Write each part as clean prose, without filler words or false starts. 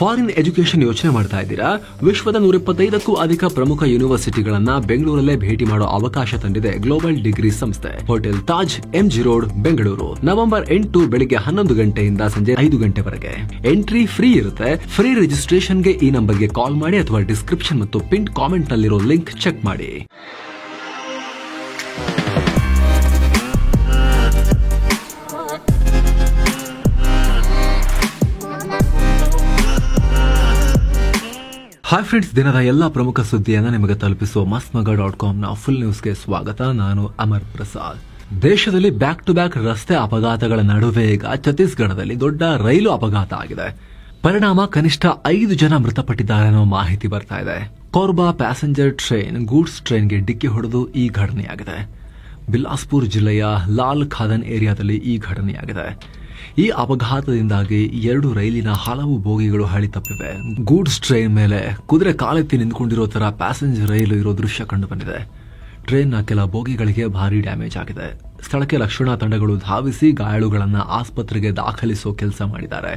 Foreign education ಯೋಚನೆ ಮಾಡ್ತಾ ಇದ್ದೀರಾ? ವಿಶ್ವದ 125ಕ್ಕೂ ಅಧಿಕ ಪ್ರಮುಖ ಯೂನಿವರ್ಸಿಟಿಗಳನ್ನ ಬೆಂಗಳೂರಲ್ಲೇ ಭೇಟಿ ಮಾಡೋ ಅವಕಾಶ ತಂದಿದೆ ಗ್ಲೋಬಲ್ ಡಿಗ್ರಿ ಸಂಸ್ಥೆ. Hotel Taj, MG road, Bengaluru. November 8 ಬೆಳಿಗ್ಗೆ 11 ಗಂಟೆಯಿಂದ ಸಂಜೆ 5 ಗಂಟೆವರೆಗೆ. ಎಂಟ್ರಿ ಫ್ರೀ ಇರುತ್ತೆ. ಫ್ರೀ ರಿಜಿಸ್ಟ್ರೇಷನ್ಗೆ ಈ ನಂಬರ್ಗೆ ಕಾಲ್ ಮಾಡಿ ಅಥವಾ ಡಿಸ್ಕ್ರಿಪ್ಷನ್ ಮತ್ತು ಪಿನ್ ಕಾಮೆಂಟ್ ನಲ್ಲಿರೋ ಲಿಂಕ್ ಚೆಕ್ ಮಾಡಿ. ಹಾಯ್ ಫ್ರೆಂಡ್ಸ್, ದಿನದ ಎಲ್ಲಾ ಪ್ರಮುಖ ಸುದ್ದಿಯನ್ನ ನಿಮಗೆ ತಲುಪಿಸುವ mastmag.com ನ ಫುಲ್ ನ್ಯೂಸ್ಗೆ ಸ್ವಾಗತ. ನಾನು ಅಮರ್ ಪ್ರಸಾದ್. ದೇಶದಲ್ಲಿ ಬ್ಯಾಕ್ ಟು ಬ್ಯಾಕ್ ರಸ್ತೆ ಅಪಘಾತಗಳ ನಡುವೆ ಈಗ ಛತ್ತೀಸ್ಗಢದಲ್ಲಿ ದೊಡ್ಡ ರೈಲು ಅಪಘಾತ ಆಗಿದೆ. ಪರಿಣಾಮ ಕನಿಷ್ಠ 5 ಜನ ಮೃತಪಟ್ಟಿದ್ದಾರೆ ಅನ್ನೋ ಮಾಹಿತಿ ಬರ್ತಾ ಇದೆ. ಕೋರ್ಬಾ ಪ್ಯಾಸೆಂಜರ್ ಟ್ರೈನ್ ಗೂಡ್ಸ್ ಟ್ರೈನ್ಗೆ ಡಿಕ್ಕಿ ಹೊಡೆದು ಈ ಘಟನೆಯಾಗಿದೆ. ಬಿಲಾಸ್ಪುರ್ ಜಿಲ್ಲೆಯ ಲಾಲ್ ಖಾದನ್ ಏರಿಯಾದಲ್ಲಿ ಈ ಘಟನೆಯಾಗಿದೆ. ಈ ಅಪಘಾತದಿಂದಾಗಿ 2 ರೈಲಿನ ಹಲವು ಬೋಗಿಗಳು ಹಳಿ ತಪ್ಪಿವೆ. ಗೂಡ್ಸ್ ಟ್ರೈನ್ ಮೇಲೆ ಕುದುರೆ ಕಾಲೆತ್ತಿ ನಿಂತ್ಕೊಂಡಿರೋ ತರ ಪ್ಯಾಸೆಂಜರ್ ರೈಲು ಇರೋ ದೃಶ್ಯ ಕಂಡು ಬಂದಿದೆ. ಟ್ರೈನ್ನ ಕೆಲ ಬೋಗಿಗಳಿಗೆ ಭಾರಿ ಡ್ಯಾಮೇಜ್ ಆಗಿದೆ. ಸ್ಥಳಕ್ಕೆ ರಕ್ಷಣಾ ತಂಡಗಳು ಧಾವಿಸಿ ಗಾಯಾಳುಗಳನ್ನ ಆಸ್ಪತ್ರೆಗೆ ದಾಖಲಿಸೋ ಕೆಲಸ ಮಾಡಿದ್ದಾರೆ.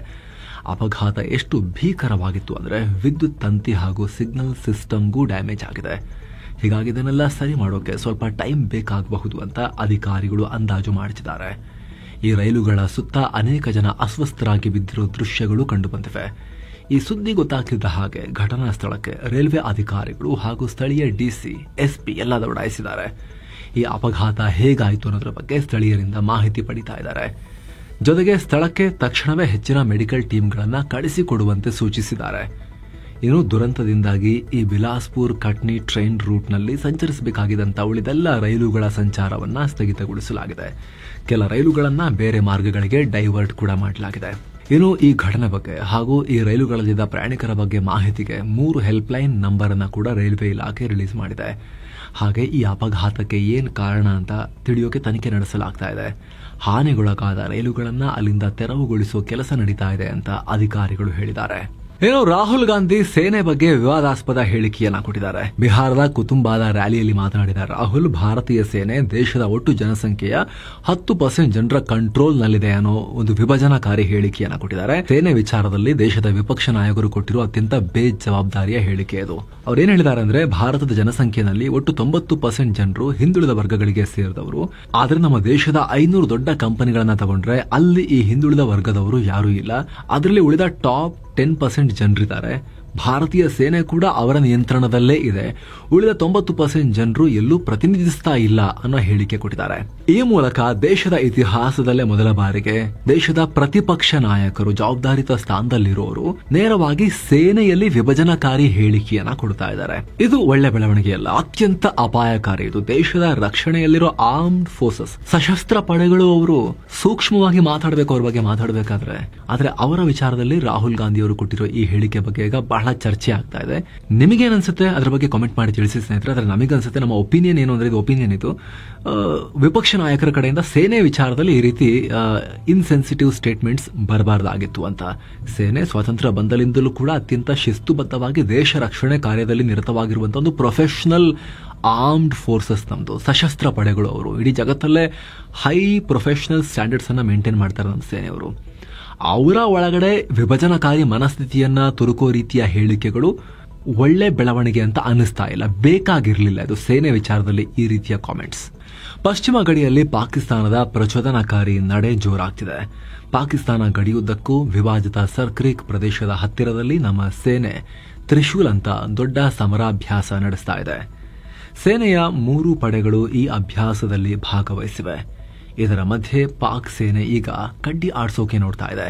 ಅಪಘಾತ ಎಷ್ಟು ಭೀಕರವಾಗಿತ್ತು ಅಂದ್ರೆ ವಿದ್ಯುತ್ ತಂತಿ ಹಾಗೂ ಸಿಗ್ನಲ್ ಸಿಸ್ಟಮ್ಗೂ ಡ್ಯಾಮೇಜ್ ಆಗಿದೆ. ಹೀಗಾಗಿ ಇದನ್ನೆಲ್ಲ ಸರಿ ಮಾಡೋಕೆ ಸ್ವಲ್ಪ ಟೈಮ್ ಬೇಕಾಗಬಹುದು ಅಂತ ಅಧಿಕಾರಿಗಳು ಅಂದಾಜು ಮಾಡುತ್ತಿದ್ದಾರೆ. ಈ ರೈಲುಗಳ ಸುತ್ತ ಅನೇಕ ಜನ ಅಸ್ವಸ್ಥರಾಗಿ ಬಿದ್ದಿರೋ ದೃಶ್ಯಗಳು ಕಂಡುಬಂದಿವೆ. ಈ ಸುದ್ದಿ ಗೊತ್ತಾಗ್ತಿದ್ದ ಹಾಗೆ ಘಟನಾ ಸ್ಥಳಕ್ಕೆ ರೈಲ್ವೆ ಅಧಿಕಾರಿಗಳು ಹಾಗೂ ಸ್ಥಳೀಯ DC, SP ಎಲ್ಲ ದೌಡಾಯಿಸಿದ್ದಾರೆ. ಈ ಅಪಘಾತ ಹೇಗಾಯಿತು ಅನ್ನೋದ್ರ ಬಗ್ಗೆ ಸ್ಥಳೀಯರಿಂದ ಮಾಹಿತಿ ಪಡಿತಾ ಇದ್ದಾರೆ. ಜೊತೆಗೆ ಸ್ಥಳಕ್ಕೆ ತಕ್ಷಣವೇ ಹೆಚ್ಚಿನ ಮೆಡಿಕಲ್ ಟೀಮ್ಗಳನ್ನ ಕಳಿಸಿಕೊಡುವಂತೆ ಸೂಚಿಸಿದ್ದಾರೆ. ಇನ್ನು ದುರಂತದಿಂದಾಗಿ ಈ ಬಿಲಾಸ್ಪುರ್ ಕಟ್ನಿ ಟ್ರೈನ್ ರೂಟ್ನಲ್ಲಿ ಸಂಚರಿಸಬೇಕಾಗಿದ್ದಂಥ ಉಳಿದೆಲ್ಲ ರೈಲುಗಳ ಸಂಚಾರವನ್ನ ಸ್ಥಗಿತಗೊಳಿಸಲಾಗಿದೆ. ಕೆಲ ರೈಲುಗಳನ್ನ ಬೇರೆ ಮಾರ್ಗಗಳಿಗೆ ಡೈವರ್ಟ್ ಕೂಡ ಮಾಡಲಾಗಿದೆ. ಇನ್ನು ಈ ಘಟನೆ ಬಗ್ಗೆ ಹಾಗೂ ಈ ರೈಲುಗಳಲ್ಲಿದ್ದ ಪ್ರಯಾಣಿಕರ ಬಗ್ಗೆ ಮಾಹಿತಿಗೆ 3 ಹೆಲ್ಪ್ಲೈನ್ ನಂಬರ್ ಅನ್ನ ಕೂಡ ರೈಲ್ವೆ ಇಲಾಖೆ ರಿಲೀಸ್ ಮಾಡಿದೆ. ಹಾಗೆ ಈ ಅಪಘಾತಕ್ಕೆ ಏನ್ ಕಾರಣ ಅಂತ ತಿಳಿಯೋಕೆ ತನಿಖೆ ನಡೆಸಲಾಗ್ತಾ ಇದೆ. ಹಾನಿಗೊಳಗಾದ ರೈಲುಗಳನ್ನ ಅಲ್ಲಿಂದ ತೆರವುಗೊಳಿಸುವ ಕೆಲಸ ನಡೀತಾ ಇದೆ ಅಂತ ಅಧಿಕಾರಿಗಳು ಹೇಳಿದ್ದಾರೆ. ಏನೋ ರಾಹುಲ್ ಗಾಂಧಿ ಸೇನೆ ಬಗ್ಗೆ ವಿವಾದಾಸ್ಪದ ಹೇಳಿಕೆಯನ್ನ ಕೊಟ್ಟಿದ್ದಾರೆ. ಬಿಹಾರದ ಕುತುಂಬಾದ ರ್ಯಾಲಿಯಲ್ಲಿ ಮಾತನಾಡಿದ ರಾಹುಲ್, ಭಾರತೀಯ ಸೇನೆ ದೇಶದ ಒಟ್ಟು ಜನಸಂಖ್ಯೆಯ 10% ಜನರ ಕಂಟ್ರೋಲ್ ನಲ್ಲಿದೆ ಅನ್ನೋ ಒಂದು ವಿಭಜನಕಾರಿ ಹೇಳಿಕೆಯನ್ನ ಕೊಟ್ಟಿದ್ದಾರೆ. ಸೇನೆ ವಿಚಾರದಲ್ಲಿ ದೇಶದ ವಿಪಕ್ಷ ನಾಯಕರು ಕೊಟ್ಟಿರುವ ಅತ್ಯಂತ ಬೇಜವಾಬ್ದಾರಿಯ ಹೇಳಿಕೆ ಇದು. ಅವ್ರೇನ್ ಹೇಳಿದ್ದಾರೆ ಅಂದ್ರೆ, ಭಾರತದ ಜನಸಂಖ್ಯೆಯಲ್ಲಿ ಒಟ್ಟು 90% ಜನರು ಹಿಂದುಳಿದ ವರ್ಗಗಳಿಗೆ ಸೇರಿದವರು. ಆದ್ರೆ ನಮ್ಮ ದೇಶದ 500 ದೊಡ್ಡ ಕಂಪನಿಗಳನ್ನ ತಗೊಂಡ್ರೆ ಅಲ್ಲಿ ಈ ಹಿಂದುಳಿದ ವರ್ಗದವರು ಯಾರೂ ಇಲ್ಲ. ಅದರಲ್ಲಿ ಉಳಿದ ಟಾಪ್ 10% ಜನರಿದ್ದಾರೆ. ಭಾರತೀಯ ಸೇನೆ ಕೂಡ ಅವರ ನಿಯಂತ್ರಣದಲ್ಲೇ ಇದೆ. ಉಳಿದ 90% ಜನರು ಎಲ್ಲೂ ಪ್ರತಿನಿಧಿಸ್ತಾ ಇಲ್ಲ ಅನ್ನೋ ಹೇಳಿಕೆ ಕೊಟ್ಟಿದ್ದಾರೆ. ಈ ಮೂಲಕ ದೇಶದ ಇತಿಹಾಸದಲ್ಲೇ ಮೊದಲ ಬಾರಿಗೆ ದೇಶದ ಪ್ರತಿಪಕ್ಷ ನಾಯಕರು, ಜವಾಬ್ದಾರಿತ ಸ್ಥಾನದಲ್ಲಿರುವವರು ನೇರವಾಗಿ ಸೇನೆಯಲ್ಲಿ ವಿಭಜನಕಾರಿ ಹೇಳಿಕೆಯನ್ನ ಕೊಡ್ತಾ ಇದ್ದಾರೆ. ಇದು ಒಳ್ಳೆ ಬೆಳವಣಿಗೆಯಲ್ಲ, ಅತ್ಯಂತ ಅಪಾಯಕಾರಿ. ಇದು ದೇಶದ ರಕ್ಷಣೆಯಲ್ಲಿರೋ ಆರ್ಮ್ಡ್ ಫೋರ್ಸಸ್, ಸಶಸ್ತ್ರ ಪಡೆಗಳು ಅವರು ಸೂಕ್ಷ್ಮವಾಗಿ ಮಾತಾಡಬೇಕು ಅವ್ರ ಬಗ್ಗೆ ಮಾತಾಡಬೇಕಾದ್ರೆ. ಆದ್ರೆ ಅವರ ವಿಚಾರದಲ್ಲಿ ರಾಹುಲ್ ಗಾಂಧಿ ಅವರು ಕೊಟ್ಟಿರೋ ಈ ಹೇಳಿಕೆ ಬಗ್ಗೆ ಈಗ ಬಹಳ ಚರ್ಚೆ ಆಗ್ತಾ ಇದೆ. ನಿಮಗೇನ್ ಅನ್ಸುತ್ತೆ ಅದ್ರ ಬಗ್ಗೆ ಕಾಮೆಂಟ್ ಮಾಡಿ ತಿಳಿಸಿ ಸ್ನೇಹಿತರೆ. ಆದ್ರೆ ನಮಗನ್ಸುತ್ತೆ, ನಮ್ಮ ಒಪಿನಿಯನ್ ಏನು ಅಂದ್ರೆ, ಇದು ಒಪಿನಿಯನ್ ಇದು, ವಿಪಕ್ಷ ನಾಯಕರ ಕಡೆಯಿಂದ ಸೇನೆ ವಿಚಾರದಲ್ಲಿ ಈ ರೀತಿ ಇನ್ಸೆನ್ಸಿಟಿವ್ ಸ್ಟೇಟ್ಮೆಂಟ್ಸ್ ಬರಬಾರ್ದಾಗಿತ್ತು ಅಂತ. ಸೇನೆ ಸ್ವಾತಂತ್ರ್ಯ ಬಂದಲಿಂದಲೂ ಕೂಡ ಅತ್ಯಂತ ಶಿಸ್ತುಬದ್ಧವಾಗಿ ದೇಶ ರಕ್ಷಣೆ ಕಾರ್ಯದಲ್ಲಿ ನಿರತವಾಗಿರುವಂತಹ ಒಂದು ಪ್ರೊಫೆಷನಲ್ ಆರ್ಮ್ಡ್ ಫೋರ್ಸಸ್ ನಮ್ದು, ಸಶಸ್ತ್ರ ಪಡೆಗಳು. ಅವರು ಇಡೀ ಜಗತ್ತಲ್ಲೇ ಹೈ ಪ್ರೊಫೆಷನಲ್ ಸ್ಟ್ಯಾಂಡರ್ಡ್ಸ್ ಅನ್ನ ಮೇಂಟೈನ್ ಮಾಡ್ತಾರೆ ನಮ್ಮ ಸೇನೆಯವರು. ಅವರ ಒಳಗಡೆ ವಿಭಜನಕಾರಿ ಮನಸ್ಥಿತಿಯನ್ನ ತುರುಕೋ ರೀತಿಯ ಹೇಳಿಕೆಗಳು ಒಳ್ಳೆ ಬೆಳವಣಿಗೆ ಅಂತ ಅನಿಸ್ತಾ ಇಲ್ಲ, ಬೇಕಾಗಿರ್ಲಿಲ್ಲ ಇದು ಸೇನೆ ವಿಚಾರದಲ್ಲಿ ಈ ರೀತಿಯ ಕಾಮೆಂಟ್ಸ್. ಪಶ್ಚಿಮ ಗಡಿಯಲ್ಲಿ ಪಾಕಿಸ್ತಾನದ ಪ್ರಚೋದನಕಾರಿ ನಡೆ ಜೋರಾಗ್ತಿದೆ. ಪಾಕಿಸ್ತಾನ ಗಡಿಯುದ್ದಕ್ಕೂ ವಿವಾದಿತ ಸರ್ಕ್ರೀಕ್ ಪ್ರದೇಶದ ಹತ್ತಿರದಲ್ಲಿ ನಮ್ಮ ಸೇನೆ ತ್ರಿಶೂಲ್ ಅಂತ ದೊಡ್ಡ ಸಮರಾಭ್ಯಾಸ ನಡೆಸ್ತಾ ಇದೆ. ಸೇನೆಯ 3 ಪಡೆಗಳು ಈ ಅಭ್ಯಾಸದಲ್ಲಿ ಭಾಗವಹಿಸಿವೆ. ಇದರ ಮಧ್ಯೆ ಪಾಕ್ ಸೇನೆ ಈಗ ಕಡ್ಡಿ ಆಡ್ಸೋಕೆ ನೋಡ್ತಾ ಇದೆ.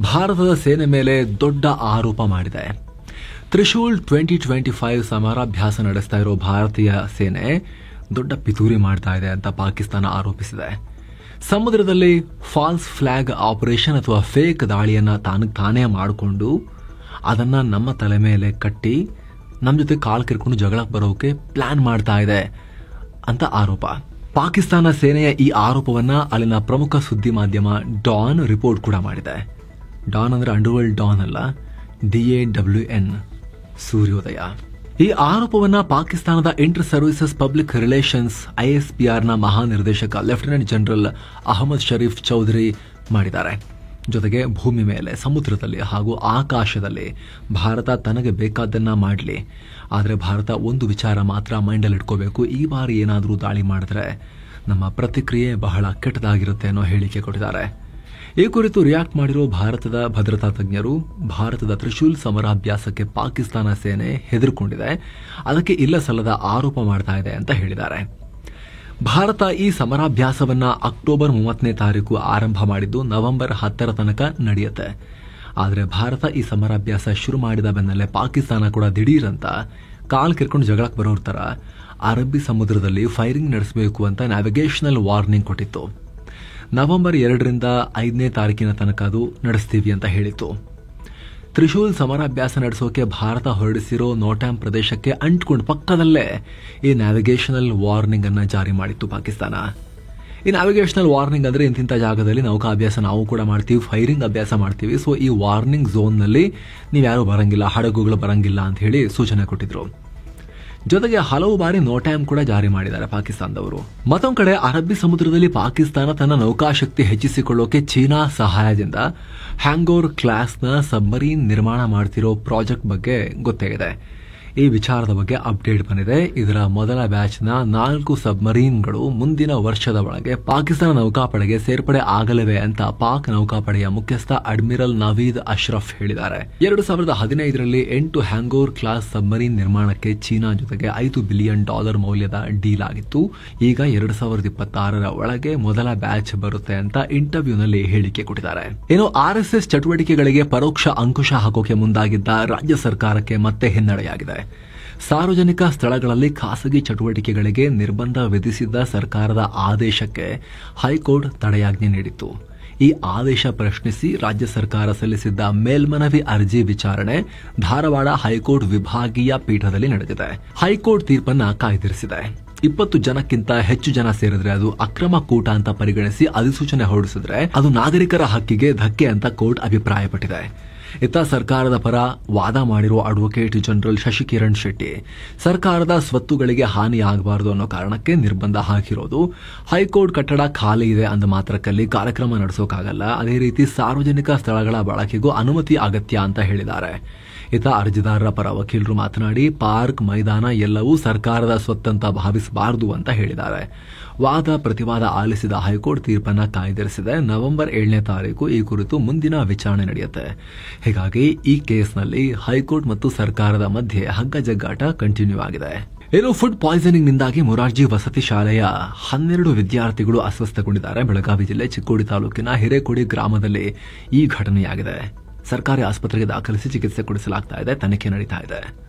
ಭಾರತದ ಸೇನೆ ಮೇಲೆ ದೊಡ್ಡ ಆರೋಪ ಮಾಡಿದೆ. ತ್ರಿಶೂಲ್ 2025 ಸಮರಾಭ್ಯಾಸ ನಡೆಸ್ತಾ ಇರೋ ಭಾರತೀಯ ಸೇನೆ ದೊಡ್ಡ ಪಿತೂರಿ ಮಾಡ್ತಾ ಇದೆ ಅಂತ ಪಾಕಿಸ್ತಾನ ಆರೋಪಿಸಿದೆ. ಸಮುದ್ರದಲ್ಲಿ ಫಾಲ್ಸ್ ಫ್ಲಾಗ್ ಆಪರೇಷನ್ ಅಥವಾ ಫೇಕ್ ದಾಳಿಯನ್ನ ತಾನೇ ಮಾಡಿಕೊಂಡು ಅದನ್ನ ನಮ್ಮ ತಲೆ ಮೇಲೆ ಕಟ್ಟಿ ನಮ್ಮ ಜೊತೆ ಕಾಲ್ ಕಿರ್ಕೊಂಡು ಜಗಳಕ್ಕೆ ಬರೋಕೆ ಪ್ಲಾನ್ ಮಾಡ್ತಾ ಇದೆ ಅಂತ ಆರೋಪ. ಪಾಕಿಸ್ತಾನ ಸೇನೆಯ ಈ ಆರೋಪವನ್ನ ಅಲ್ಲಿನ ಪ್ರಮುಖ ಸುದ್ದಿ ಮಾಧ್ಯಮ ಡಾನ್ ರಿಪೋರ್ಟ್ ಕೂಡ ಮಾಡಿದೆ. ಡಾನ್ ಅಂದ್ರೆ ಅಂಡರ್ವರ್ಲ್ಡ್ ಡಾನ್ ಅಲ್ಲ, DAWN ಸೂರ್ಯೋದಯ. ಈ ಆರೋಪವನ್ನ ಪಾಕಿಸ್ತಾನದ inter services public relations ISPR ನ ಮಹಾನಿರ್ದೇಶಕ ಲೆಫ್ಟಿನೆಂಟ್ ಜನರಲ್ ಅಹಮದ್ ಶರೀಫ್ ಚೌಧರಿ ಮಾಡಿದ್ದಾರೆ. ಜೊತೆಗೆ ಭೂಮಿ ಮೇಲೆ, ಸಮುದ್ರದಲ್ಲಿ ಹಾಗೂ ಆಕಾಶದಲ್ಲಿ ಭಾರತ ತನಗೆ ಬೇಕಾದ್ದನ್ನ ಮಾಡಲಿ. ಆದರೆ ಭಾರತ ಒಂದು ವಿಚಾರ ಮಾತ್ರ ಮೈಂಡಲ್ಲಿ ಇಟ್ಕೋಬೇಕು, ಈ ಬಾರಿ ಏನಾದರೂ ದಾಳಿ ಮಾಡಿದ್ರೆ ನಮ್ಮ ಪ್ರತಿಕ್ರಿಯೆ ಬಹಳ ಕೆಟ್ಟದಾಗಿರುತ್ತೆ ಅನ್ನೋ ಹೇಳಿಕೆ ಕೊಟ್ಟಿದ್ದಾರೆ. ಈ ಕುರಿತು ರಿಯಾಕ್ಟ್ ಮಾಡಿರೋ ಭಾರತದ ಭದ್ರತಾ ತಜ್ಞರು, ಭಾರತದ ತ್ರಿಶೂಲ್ ಸಮರಾಭ್ಯಾಸಕ್ಕೆ ಪಾಕಿಸ್ತಾನ ಸೇನೆ ಹೆದರಿಕೊಂಡಿದೆ, ಅದಕ್ಕೆ ಇಲ್ಲ ಸಲ್ಲದ ಆರೋಪ ಮಾಡ್ತಾ ಇದೆ ಅಂತ ಹೇಳಿದ್ದಾರೆ. ಭಾರತ ಈ ಸಮರಾಭ್ಯಾಸವನ್ನ ಅಕ್ಟೋಬರ್ 30ನೇ ತಾರೀಕು ಆರಂಭ ಮಾಡಿದ್ದು ನವೆಂಬರ್ 10ರ ತನಕ ನಡೆಯುತ್ತೆ. ಆದರೆ ಭಾರತ ಈ ಸಮರಾಭ್ಯಾಸ ಶುರು ಮಾಡಿದ ಬೆನ್ನಲ್ಲೇ ಪಾಕಿಸ್ತಾನ ಕೂಡ ದಿಢೀರಂತ ಕಾಲ್ ಕಿರ್ಕೊಂಡು ಜಗಳಕ್ಕೆ ಬರೋರ್ ತರ ಅರಬ್ಬಿ ಸಮುದ್ರದಲ್ಲಿ ಫೈರಿಂಗ್ ನಡೆಸಬೇಕು ಅಂತ ನ್ಯಾವಿಗೇಷನಲ್ ವಾರ್ನಿಂಗ್ ಕೊಟ್ಟಿತ್ತು. ನವೆಂಬರ್ 2ರಿಂದ 5ನೇ ತಾರೀಕಿನ ತನಕ ಅದು ನಡೆಸ್ತೀವಿ ಅಂತ ಹೇಳಿತ್ತು. ತ್ರಿಶೂಲ್ ಸಮರಾಭ್ಯಾಸ ನಡೆಸೋಕೆ ಭಾರತ ಹೊರಡಿಸಿರೋ ನೋಟ್ಯಾಮ್ ಪ್ರದೇಶಕ್ಕೆ ಅಂಟ್ಕೊಂಡು ಪಕ್ಕದಲ್ಲೇ ಈ ನ್ಯಾವಿಗೇಷನಲ್ ವಾರ್ನಿಂಗ್ ಅನ್ನ ಜಾರಿ ಮಾಡಿತ್ತು ಪಾಕಿಸ್ತಾನ. ಈ ನ್ಯಾವಿಗೇಷನಲ್ ವಾರ್ನಿಂಗ್ ಅಂದ್ರೆ ಇಂತಿಂಥ ಜಾಗದಲ್ಲಿ ನೌಕಾಭ್ಯಾಸ ನಾವು ಕೂಡ ಮಾಡ್ತೀವಿ, ಫೈರಿಂಗ್ ಅಭ್ಯಾಸ ಮಾಡ್ತೀವಿ, ಸೊ ಈ ವಾರ್ನಿಂಗ್ ಝೋನ್ನಲ್ಲಿ ನೀವ್ಯಾರು ಬರಂಗಿಲ್ಲ, ಹಡಗುಗಳು ಬರಂಗಿಲ್ಲ ಅಂತ ಹೇಳಿ ಸೂಚನೆ ಕೊಟ್ಟಿದ್ರು. ಜೊತೆಗೆ ಹಲವು ಬಾರಿ ನೋಟ್ಯಾಮ್ ಕೂಡ ಜಾರಿ ಮಾಡಿದ್ದಾರೆ ಪಾಕಿಸ್ತಾನದವರು. ಮತ್ತೊಂದು ಕಡೆ ಅರಬ್ಬಿ ಸಮುದ್ರದಲ್ಲಿ ಪಾಕಿಸ್ತಾನ ತನ್ನ ನೌಕಾಶಕ್ತಿ ಹೆಚ್ಚಿಸಿಕೊಳ್ಳೋಕೆ ಚೀನಾ ಸಹಾಯದಿಂದ ಹ್ಯಾಂಗೋರ್ ಕ್ಲಾಸ್ನ ಸಬ್ಮರೀನ್ ನಿರ್ಮಾಣ ಮಾಡ್ತಿರೋ ಪ್ರಾಜೆಕ್ಟ್ ಬಗ್ಗೆ ಗೊತ್ತಾಗಿದೆ. ಈ ವಿಚಾರದ ಬಗ್ಗೆ ಅಪ್ಡೇಟ್ ಬಂದಿದೆ. ಇದರ ಮೊದಲ ಬ್ಯಾಚ್ನ 4 ಸಬ್ಮರೀನ್ಗಳು ಮುಂದಿನ ವರ್ಷದ ಒಳಗೆ ಪಾಕಿಸ್ತಾನ ನೌಕಾಪಡೆಗೆ ಸೇರ್ಪಡೆ ಆಗಲಿವೆ ಅಂತ ಪಾಕ್ ನೌಕಾಪಡೆಯ ಮುಖ್ಯಸ್ಥ ಅಡ್ಮಿರಲ್ ನವೀದ್ ಅಶ್ರಫ್ ಹೇಳಿದ್ದಾರೆ. 2015ರಲ್ಲಿ 8 ಹ್ಯಾಂಗೋರ್ ಕ್ಲಾಸ್ ಸಬ್ಮರೀನ್ ನಿರ್ಮಾಣಕ್ಕೆ ಚೀನಾ ಜೊತೆಗೆ $5 ಬಿಲಿಯನ್ ಮೌಲ್ಯದ ಡೀಲ್ ಆಗಿತ್ತು. ಈಗ 2026ರ ಒಳಗೆ ಮೊದಲ ಬ್ಯಾಚ್ ಬರುತ್ತೆ ಅಂತ ಇಂಟರ್ವ್ಯೂನಲ್ಲಿ ಹೇಳಿಕೆ ಕೊಟ್ಟಿದ್ದಾರೆ. ಇನ್ನು ಆರ್ಎಸ್ಎಸ್ ಚಟುವಟಿಕೆಗಳಿಗೆ ಪರೋಕ್ಷ ಅಂಕುಶ ಹಾಕೋಕೆ ಮುಂದಾಗಿದ್ದ ರಾಜ್ಯ ಸರ್ಕಾರಕ್ಕೆ ಮತ್ತೆ ಹಿನ್ನಡೆಯಾಗಿದೆ. ಸಾರ್ವಜನಿಕ ಸ್ಥಳಗಳಲ್ಲಿ ಖಾಸಗಿ ಚಟುವಟಿಕೆಗಳಿಗೆ ನಿರ್ಬಂಧ ವಿಧಿಸಿದ್ದ ಸರ್ಕಾರದ ಆದೇಶಕ್ಕೆ ಹೈಕೋರ್ಟ್ ತಡೆಯಾಜ್ಞೆ ನೀಡಿತ್ತು. ಈ ಆದೇಶ ಪ್ರಶ್ನಿಸಿ ರಾಜ್ಯ ಸರ್ಕಾರ ಸಲ್ಲಿಸಿದ್ದ ಮೇಲ್ಮನವಿ ಅರ್ಜಿ ವಿಚಾರಣೆ ಧಾರವಾಡ ಹೈಕೋರ್ಟ್ ವಿಭಾಗೀಯ ಪೀಠದಲ್ಲಿ ನಡೆದಿದೆ. ಹೈಕೋರ್ಟ್ ತೀರ್ಪನ್ನ ಕಾಯ್ದಿರಿಸಿದೆ. 20 ಜನಕ್ಕಿಂತ ಹೆಚ್ಚು ಜನ ಸೇರಿದ್ರೆ ಅದು ಅಕ್ರಮ ಕೂಟ ಅಂತ ಪರಿಗಣಿಸಿ ಅಧಿಸೂಚನೆ ಹೊರಡಿಸಿದ್ರೆ ಅದು ನಾಗರಿಕರ ಹಕ್ಕಿಗೆ ಧಕ್ಕೆ ಅಂತ ಕೋರ್ಟ್ ಅಭಿಪ್ರಾಯಪಟ್ಟಿದೆ. ಇತ್ತ ಸರ್ಕಾರದ ಪರ ವಾದ ಮಾಡಿರುವ ಅಡ್ವೊಕೇಟ್ ಜನರಲ್ ಶಶಿಕಿರಣ್ ಶೆಟ್ಟಿ ಸರ್ಕಾರದ ಸ್ವತ್ತುಗಳಿಗೆ ಹಾನಿಯಾಗಬಾರದು ಅನ್ನೋ ಕಾರಣಕ್ಕೆ ನಿರ್ಬಂಧ ಹಾಕಿರೋದು. ಹೈಕೋರ್ಟ್ ಕಟ್ಟಡ ಖಾಲಿ ಇದೆ ಅಂದ ಮಾತ್ರಕ್ಕಲ್ಲಿ ಕಾರ್ಯಕ್ರಮ ನಡೆಸೋಕಾಗಲ್ಲ, ಅದೇ ರೀತಿ ಸಾರ್ವಜನಿಕ ಸ್ಥಳಗಳ ಬಳಕೆಗೂ ಅನುಮತಿ ಅಗತ್ಯ ಅಂತ ಹೇಳಿದ್ದಾರೆ. ಇತ ಅರ್ಜಿದಾರರ ಪರ ವಕೀಲರು ಮಾತನಾಡಿ ಪಾರ್ಕ್, ಮೈದಾನ ಎಲ್ಲವೂ ಸರ್ಕಾರದ ಸ್ವತ್ತಂತ ಭಾವಿಸಬಾರದು ಅಂತ ಹೇಳಿದ್ದಾರೆ. ವಾದ ಪ್ರತಿವಾದ ಆಲಿಸಿದ ಹೈಕೋರ್ಟ್ ತೀರ್ಪನ್ನ ಕಾಯ್ದಿರಿಸಿದೆ. ನವೆಂಬರ್ 7ನೇ ತಾರೀಕು ಈ ಕುರಿತು ಮುಂದಿನ ವಿಚಾರಣೆ ನಡೆಯುತ್ತೆ. ಹೀಗಾಗಿ ಈ ಕೇಸ್ನಲ್ಲಿ ಹೈಕೋರ್ಟ್ ಮತ್ತು ಸರ್ಕಾರದ ಮಧ್ಯೆ ಹಗ್ಗಜಗ್ಗಾಟ ಕಂಟಿನ್ಯೂ ಆಗಿದೆ. ಇನ್ನು ಫುಡ್ ಪಾಯ್ಸನಿಂಗ್ ನಿಂದಾಗಿ ಮೊರಾರ್ಜಿ ವಸತಿ ಶಾಲೆಯ 12 ವಿದ್ಯಾರ್ಥಿಗಳು ಅಸ್ವಸ್ಥಗೊಂಡಿದ್ದಾರೆ. ಬೆಳಗಾವಿ ಜಿಲ್ಲೆ ಚಿಕ್ಕೋಡಿ ತಾಲೂಕಿನ ಹಿರೇಕೊಡಿ ಗ್ರಾಮದಲ್ಲಿ ಈ ಘಟನೆಯಾಗಿದೆ. ಸರ್ಕಾರಿ ಆಸ್ಪತ್ರೆಗೆ ದಾಖಲಿಸಿ ಚಿಕಿತ್ಸೆ ಕೊಡಿಸಲಾಗ್ತಾ ಇದೆ, ತನಿಖೆ ನಡೀತಾ ಇದೆ.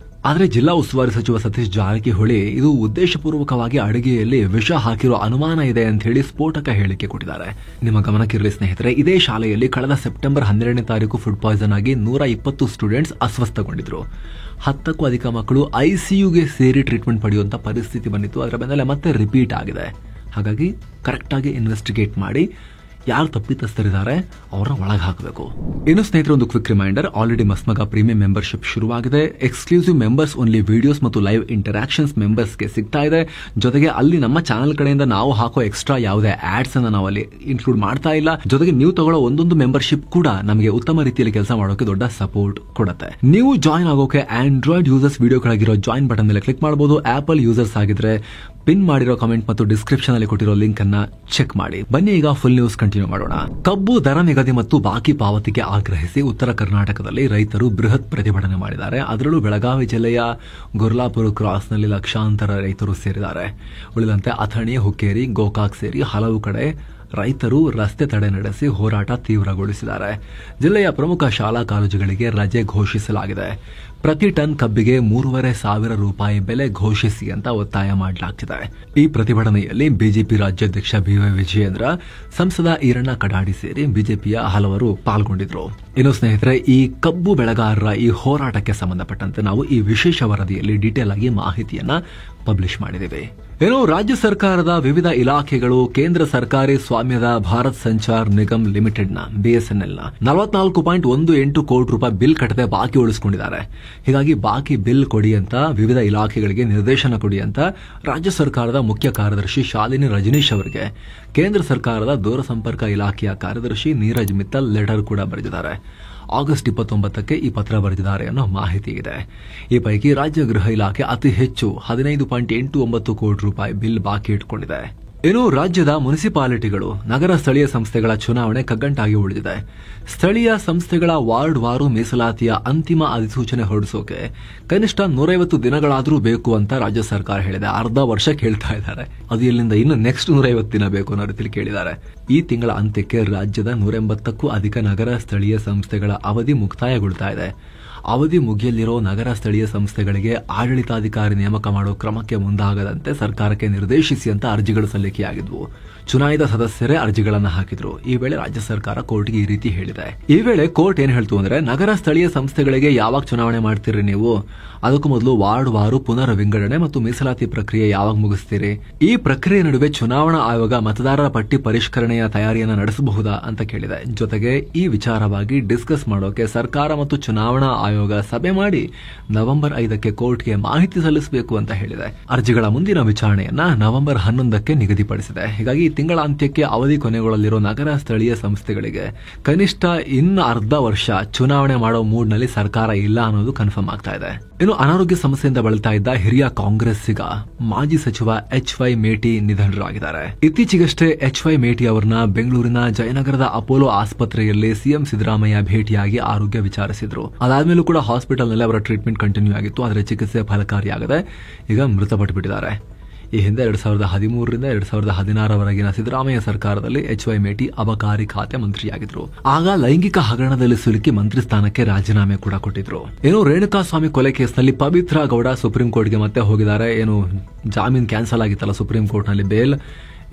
ಆದರೆ ಜಿಲ್ಲಾ ಉಸ್ತುವಾರಿ ಸಚಿವ ಸತೀಶ್ ಜಾರಕಿಹೊಳಿ ಇದು ಉದ್ದೇಶಪೂರ್ವಕವಾಗಿ ಅಡುಗೆಯಲ್ಲಿ ವಿಷ ಹಾಕಿರೋ ಅನುಮಾನ ಇದೆ ಅಂತ ಹೇಳಿ ಸ್ಫೋಟಕ ಹೇಳಿಕೆ ಕೊಟ್ಟಿದ್ದಾರೆ. ನಿಮ್ಮ ಗಮನಕ್ಕಿರಲಿ ಸ್ನೇಹಿತರೆ, ಇದೇ ಶಾಲೆಯಲ್ಲಿ ಕಳೆದ ಸೆಪ್ಟೆಂಬರ್ 12ನೇ ತಾರೀಕು ಫುಡ್ ಪಾಯ್ಸನ್ ಆಗಿ 120 ಸ್ಟೂಡೆಂಟ್ಸ್ ಅಸ್ವಸ್ಥಗೊಂಡಿದ್ರು. 10ಕ್ಕೂ ಅಧಿಕ ಮಕ್ಕಳು ಐಸಿಯುಗೆ ಸೇರಿ ಟ್ರೀಟ್ಮೆಂಟ್ ಪಡೆಯುವಂತ ಪರಿಸ್ಥಿತಿ ಬಂದಿತ್ತು. ಅದರ ಬೆನ್ನಲ್ಲೇ ಮತ್ತೆ ರಿಪೀಟ್ ಆಗಿದೆ. ಹಾಗಾಗಿ ಕರೆಕ್ಟ್ ಆಗಿ ಇನ್ವೆಸ್ಟಿಗೇಟ್ ಮಾಡಿ ಯಾರು ತಪ್ಪಿತಸ್ಥರಿದ್ದಾರೆ ಅವರ ಒಳಗೆ ಹಾಕಬೇಕು. ಇನ್ನು ಸ್ನೇಹಿತರೆ, ಒಂದು ಕ್ವಿಕ್ ರಿಮೈಂಡರ್, ಆಲ್ರೆಡಿ ಮಸ್ಮಗ ಪ್ರೀಮಿಯಂ ಮೆಂಬರ್ಶಿಪ್ ಶುರುವಾಗಿದೆ. ಎಕ್ಸ್ಕ್ಲೂಸಿವ್ ಮೆಂಬರ್ಸ್ ಓನ್ಲಿ ವಿಡಿಯೋಸ್ ಮತ್ತು ಲೈವ್ ಇಂಟರಾಕ್ಷನ್ಸ್ ಮೆಂಬರ್ಸ್ಗೆ ಸಿಗ್ತಾ ಇದೆ. ಜೊತೆಗೆ ಅಲ್ಲಿ ನಮ್ಮ ಚಾನಲ್ ಕಡೆಯಿಂದ ನಾವು ಹಾಕೋ ಎಕ್ಸ್ಟ್ರಾ ಯಾವುದೇ ಆಡ್ಸ್ ಅನ್ನ ನಾವು ಅಲ್ಲಿ ಇನ್ಕ್ಲೂಡ್ ಮಾಡ್ತಾ ಇಲ್ಲ. ಜೊತೆಗೆ ನೀವು ತಗೊಳ್ಳೋ ಒಂದೊಂದು ಮೆಂಬರ್ಶಿಪ್ ಕೂಡ ನಮಗೆ ಉತ್ತಮ ರೀತಿಯಲ್ಲಿ ಕೆಲಸ ಮಾಡೋಕೆ ದೊಡ್ಡ ಸಪೋರ್ಟ್ ಕೊಡುತ್ತೆ. ನೀವು ಜಾಯಿನ್ ಆಗೋಕೆ ಆಂಡ್ರಾಯ್ಡ್ ಯೂಸರ್ಸ್ ವಿಡಿಯೋ ಕೆಳಗಿರೋ ಜಾಯಿನ್ ಬಟನ್ ಮೇಲೆ ಕ್ಲಿಕ್ ಮಾಡಬಹುದು. ಆಪಲ್ ಯೂಸರ್ಸ್ ಆಗಿದ್ರೆ ಪಿನ್ ಮಾಡಿರೋ ಕಮೆಂಟ್ ಮತ್ತು ಡಿಸ್ಕ್ರಿಪ್ಷನ್ ಅಲ್ಲಿ ಕೊಟ್ಟಿರೋ ಲಿಂಕ್ ಅನ್ನ ಚೆಕ್ ಮಾಡಿ. ಬನ್ನಿ ಈಗ ಫುಲ್ ನ್ಯೂಸ್ ಕಂಟಿನ್ಯೂ ಮಾಡೋಣ. ಕಬ್ಬು ದರ ನಿಗದಿ ಮತ್ತು ಬಾಕಿ ಪಾವತಿಗೆ ಆಗ್ರಹಿಸಿ ಉತ್ತರ ಕರ್ನಾಟಕದಲ್ಲಿ ರೈತರು ಬೃಹತ್ ಪ್ರತಿಭಟನೆ ಮಾಡಿದ್ದಾರೆ. ಅದರಲ್ಲೂ ಬೆಳಗಾವಿ ಜಿಲ್ಲೆಯ ಗುರ್ಲಾಪುರ ಕ್ರಾಸ್ನಲ್ಲಿ ಲಕ್ಷಾಂತರ ರೈತರು ಸೇರಿದ್ದಾರೆ. ಉಳಿದಂತೆ ಅಥಣಿ, ಹುಕ್ಕೇರಿ, ಗೋಕಾಕ್ ಸೇರಿ ಹಲವು ಕಡೆ ರೈತರು ರಸ್ತೆ ತಡೆ ನಡೆಸಿ ಹೋರಾಟ ತೀವ್ರಗೊಳಿಸಿದ್ದಾರೆ. ಜಿಲ್ಲೆಯ ಪ್ರಮುಖ ಶಾಲಾ ಕಾಲೇಜುಗಳಿಗೆ ರಜೆ ಘೋಷಿಸಲಾಗಿದೆ. ಪ್ರತಿ ಟನ್ ಕಬ್ಬಿಗೆ 3,500 ರೂಪಾಯಿ ಬೆಲೆ ಘೋಷಿಸಿ ಅಂತ ಒತ್ತಾಯ ಮಾಡಲಾಗ್ತಿದೆ. ಈ ಪ್ರತಿಭಟನೆಯಲ್ಲಿ ಬಿಜೆಪಿ ರಾಜ್ಯಾಧ್ಯಕ್ಷ ಬಿವೈ ವಿಜಯೇಂದ್ರ, ಸಂಸದ ಈರಣ್ಣ ಕಡಾಡಿ ಸೇರಿ ಬಿಜೆಪಿಯ ಹಲವರು ಪಾಲ್ಗೊಂಡಿದ್ರು. ಇನ್ನು ಸ್ನೇಹಿತರೆ, ಈ ಕಬ್ಬು ಬೆಳೆಗಾರರ ಈ ಹೋರಾಟಕ್ಕೆ ಸಂಬಂಧಪಟ್ಟಂತೆ ನಾವು ಈ ವಿಶೇಷ ವರದಿಯಲ್ಲಿ ಡೀಟೇಲ್ ಆಗಿ ಮಾಹಿತಿಯನ್ನ ಪಬ್ಲಿಷ್ ಮಾಡಿದ್ದೇವೆ. ಏನು ರಾಜ್ಯ ಸರ್ಕಾರದ ವಿವಿಧ ಇಲಾಖೆಗಳು ಕೇಂದ್ರ ಸರ್ಕಾರಿ ಸ್ವಾಮ್ಯದ ಭಾರತ್ ಸಂಚಾರ್ ನಿಗಮ್ ಲಿಮಿಟೆಡ್ನ BSNL 44.18 ಕೋಟಿ ರೂಪಾಯಿ ಬಿಲ್ ಕಟ್ಟದೆ ಬಾಕಿ ಉಳಿಸಿಕೊಂಡಿದ್ದಾರೆ. ಹೀಗಾಗಿ ಬಾಕಿ ಬಿಲ್ ಕೊಡಿ ಅಂತ ವಿವಿಧ ಇಲಾಖೆಗಳಿಗೆ ನಿರ್ದೇಶನ ಕೊಡಿ ಅಂತ ರಾಜ್ಯ ಸರ್ಕಾರದ ಮುಖ್ಯ ಕಾರ್ಯದರ್ಶಿ ಶಾಲಿನಿ ರಜನೀಶ್ ಅವರಿಗೆ ಕೇಂದ್ರ ಸರ್ಕಾರದ ದೂರಸಂಪರ್ಕ ಇಲಾಖೆಯ ಕಾರ್ಯದರ್ಶಿ ನೀರಜ್ ಮಿತ್ತಲ್ ಲೆಟರ್ ಕೂಡ ಬರೆದಿದ್ದಾರೆ. ಆಗಸ್ಟ್ 29ಕ್ಕೆ ಈ ಪತ್ರ ಬರೆದಿದ್ದಾರೆ ಅನ್ನೋ ಮಾಹಿತಿ ಇದೆ. ಈ ಪೈಕಿ ರಾಜ್ಯ ಗೃಹ ಇಲಾಖೆ ಅತಿ ಹೆಚ್ಚು 15.89 ಕೋಟಿ ರೂಪಾಯಿ ಬಿಲ್ ಬಾಕಿ ಇಟ್ಕೊಂಡಿದೆ. ಇನ್ನು ರಾಜ್ಯದ ಮುನಿಸಿಪಾಲಿಟಿಗಳು ನಗರ ಸ್ಥಳೀಯ ಸಂಸ್ಥೆಗಳ ಚುನಾವಣೆ ಕಗ್ಗಂಟಾಗಿ ಉಳಿದಿದೆ. ಸ್ಥಳೀಯ ಸಂಸ್ಥೆಗಳ ವಾರ್ಡ್ ವಾರು ಮೀಸಲಾತಿಯ ಅಂತಿಮ ಅಧಿಸೂಚನೆ ಹೊರಡಿಸೋಕೆ ಕನಿಷ್ಠ 150 ದಿನಗಳಾದರೂ ಬೇಕು ಅಂತ ರಾಜ್ಯ ಸರ್ಕಾರ ಹೇಳಿದೆ. ಅರ್ಧ ವರ್ಷ ಕೇಳ್ತಾ ಇದ್ದಾರೆ. ಅದು ಇಲ್ಲಿಂದ ಇನ್ನು ನೆಕ್ಸ್ಟ್ 150 ದಿನ ಬೇಕು ಅನ್ನೋ ರೀತಿಯಲ್ಲಿ ಕೇಳಿದ್ದಾರೆ. ಈ ತಿಂಗಳ ಅಂತ್ಯಕ್ಕೆ ರಾಜ್ಯದ 180ಕ್ಕೂ ಅಧಿಕ ನಗರ ಸ್ಥಳೀಯ ಸಂಸ್ಥೆಗಳ ಅವಧಿ ಮುಕ್ತಾಯಗೊಳ್ತಾ ಇದೆ. ಅವಧಿ ಮುಗಿಯಲಿರೋ ನಗರ ಸ್ಥಳೀಯ ಸಂಸ್ಥೆಗಳಿಗೆ ಆಡಳಿತಾಧಿಕಾರಿ ನೇಮಕ ಮಾಡೋ ಕ್ರಮಕ್ಕೆ ಮುಂದಾಗದಂತೆ ಸರ್ಕಾರಕ್ಕೆ ನಿರ್ದೇಶಿಸಿ ಅಂತ ಅರ್ಜಿಗಳು ಸಲ್ಲಿಕೆಯಾಗಿದ್ವು. ಚುನಾಯಿತ ಸದಸ್ಯರೇ ಅರ್ಜಿಗಳನ್ನು ಹಾಕಿದ್ರು. ಈ ವೇಳೆ ರಾಜ್ಯ ಸರ್ಕಾರ ಕೋರ್ಟ್ಗೆ ಈ ರೀತಿ ಹೇಳಿದೆ. ಈ ವೇಳೆ ಕೋರ್ಟ್ ಏನ್ ಹೇಳ್ತು ಅಂದ್ರೆ, ನಗರ ಸ್ಥಳೀಯ ಸಂಸ್ಥೆಗಳಿಗೆ ಯಾವಾಗ ಚುನಾವಣೆ ಮಾಡ್ತೀರಿ ನೀವು, ಅದಕ್ಕೂ ಮೊದಲು ವಾರ್ಡ್ ವಾರು ಪುನರ್ ವಿಂಗಡಣೆ ಮತ್ತು ಮೀಸಲಾತಿ ಪ್ರಕ್ರಿಯೆ ಯಾವಾಗ ಮುಗಿಸ್ತೀರಿ, ಈ ಪ್ರಕ್ರಿಯೆ ನಡುವೆ ಚುನಾವಣಾ ಆಯೋಗ ಮತದಾರರ ಪಟ್ಟಿ ಪರಿಷ್ಕರಣೆಯ ತಯಾರಿಯನ್ನು ನಡೆಸಬಹುದಾ ಅಂತ ಕೇಳಿದೆ. ಜೊತೆಗೆ ಈ ವಿಚಾರವಾಗಿ ಡಿಸ್ಕಸ್ ಮಾಡೋಕೆ ಸರ್ಕಾರ ಮತ್ತು ಚುನಾವಣಾ ಆಯೋಗ ಸಭೆ ಮಾಡಿ ನವೆಂಬರ್ 5ಕ್ಕೆ ಕೋರ್ಟ್ಗೆ ಮಾಹಿತಿ ಸಲ್ಲಿಸಬೇಕು ಅಂತ ಹೇಳಿದೆ. ಅರ್ಜಿಗಳ ಮುಂದಿನ ವಿಚಾರಣೆಯನ್ನ ನವೆಂಬರ್ 11ಕ್ಕೆ ನಿಗದಿಪಡಿಸಿದೆ. ಹೀಗಾಗಿ ತಿಂಗಳ ಅಂತ್ಯಕ್ಕೆ ಅವಧಿ ಕೊನೆಗೊಳ್ಳಲಿರೋ ನಗರ ಸ್ಥಳೀಯ ಸಂಸ್ಥೆಗಳಿಗೆ ಕನಿಷ್ಠ ಇನ್ನು ಅರ್ಧ ವರ್ಷ ಚುನಾವಣೆ ಮಾಡೋ ಮೂಡ್ನಲ್ಲಿ ಸರ್ಕಾರ ಇಲ್ಲ ಅನ್ನೋದು ಕನ್ಫರ್ಮ್ ಆಗ್ತಾ ಇದೆ. ಇನ್ನು ಅನಾರೋಗ್ಯ ಸಮಸ್ಯೆಯಿಂದ ಬಳಲ್ತಾ ಇದ್ದ ಹಿರಿಯ ಕಾಂಗ್ರೆಸ್ಸಿಗ ಮಾಜಿ ಸಚಿವ HY ಮೇಟಿ ನಿಧನರಾಗಿದ್ದಾರೆ. ಇತ್ತೀಚೆಗಷ್ಟೇ HY ಮೇಟಿ ಅವರನ್ನ ಬೆಂಗಳೂರಿನ ಜಯನಗರದ ಅಪೋಲೋ ಆಸ್ಪತ್ರೆಯಲ್ಲಿ ಸಿಎಂ ಸಿದ್ದರಾಮಯ್ಯ ಭೇಟಿಯಾಗಿ ಆರೋಗ್ಯ ವಿಚಾರಿಸಿದ್ರು. ಅದಾದ್ಮೇಲೂ ಕೂಡ ಹಾಸ್ಪಿಟಲ್ನಲ್ಲಿ ಅವರ ಟ್ರೀಟ್ಮೆಂಟ್ ಕಂಟಿನ್ಯೂ ಆಗಿತ್ತು. ಆದರೆ ಚಿಕಿತ್ಸೆ ಫಲಕಾರಿಯಾಗದೆ ಈಗ ಮೃತಪಟ್ಟು ಬಿಟ್ಟಿದ್ದಾರೆ. ಈ ಹಿಂದೆ 2013ರಿಂದ 2016ರವರೆಗಿನ ಸಿದ್ದರಾಮಯ್ಯ ಸರ್ಕಾರದಲ್ಲಿ HY ಮೇಟಿ ಅಬಕಾರಿ ಖಾತೆ ಮಂತ್ರಿಯಾಗಿದ್ರು. ಆಗ ಲೈಂಗಿಕ ಹಗರಣದಲ್ಲಿ ಸಿಲುಕಿ ಮಂತ್ರಿ ಸ್ಥಾನಕ್ಕೆ ರಾಜೀನಾಮೆ ಕೂಡ ಕೊಟ್ಟಿದ್ರು. ಏನು ರೇಣುಕಾಸ್ವಾಮಿ ಕೊಲೆ ಕೇಸ್ನಲ್ಲಿ ಪವಿತ್ರ ಗೌಡ ಸುಪ್ರೀಂ ಕೋರ್ಟ್ಗೆ ಮತ್ತೆ ಹೋಗಿದ್ದಾರೆ. ಏನು ಜಾಮೀನು ಕ್ಯಾನ್ಸಲ್ ಆಗಿತ್ತಲ್ಲ ಸುಪ್ರೀಂ ಕೋರ್ಟ್ನಲ್ಲಿ ಬೇಲ್,